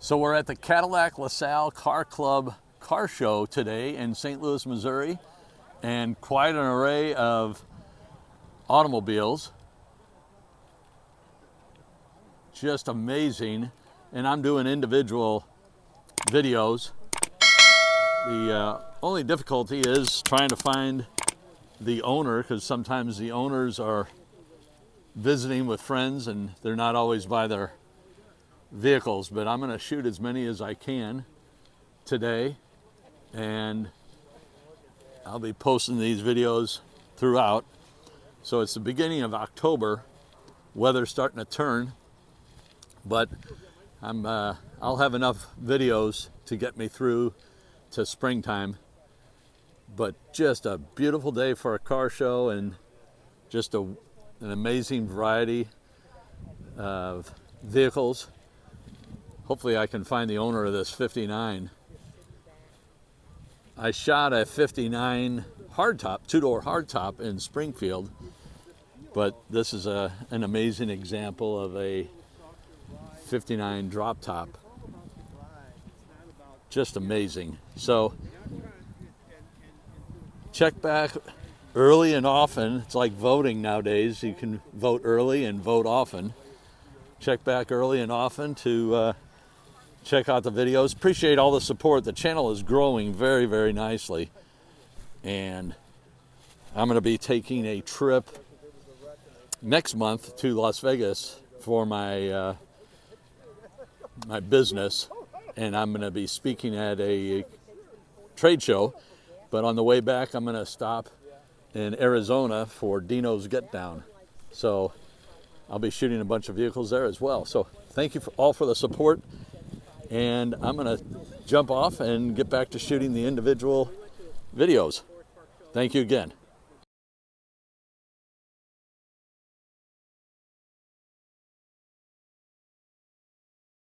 So we're at the Cadillac LaSalle Car Club Car Show today in St. Louis, Missouri, and quite an array of automobiles. Just amazing. And I'm doing individual videos. The only difficulty is trying to find the owner, because sometimes the owners are visiting with friends and they're not always by their vehicles, but I'm going to shoot as many as I can today, and I'll be posting these videos throughout. So it's the beginning of October, weather's starting to turn, but I'll have enough videos to get me through to springtime. But just a beautiful day for a car show, and just an amazing variety of vehicles. Hopefully I can find the owner of this 59. I shot a 59 hardtop, two-door hardtop in Springfield, but this is an amazing example of a 59 drop top. Just amazing. So check back early and often. It's like voting nowadays. You can vote early and vote often. Check back early and often to check out the videos. Appreciate all the support. The channel is growing very, very nicely. And I'm going to be taking a trip next month to Las Vegas for my my business. And I'm going to be speaking at a trade show. But on the way back, I'm going to stop in Arizona for Dino's Get Down. So I'll be shooting a bunch of vehicles there as well. So thank you all for the support. And I'm going to jump off and get back to shooting the individual videos. Thank you again.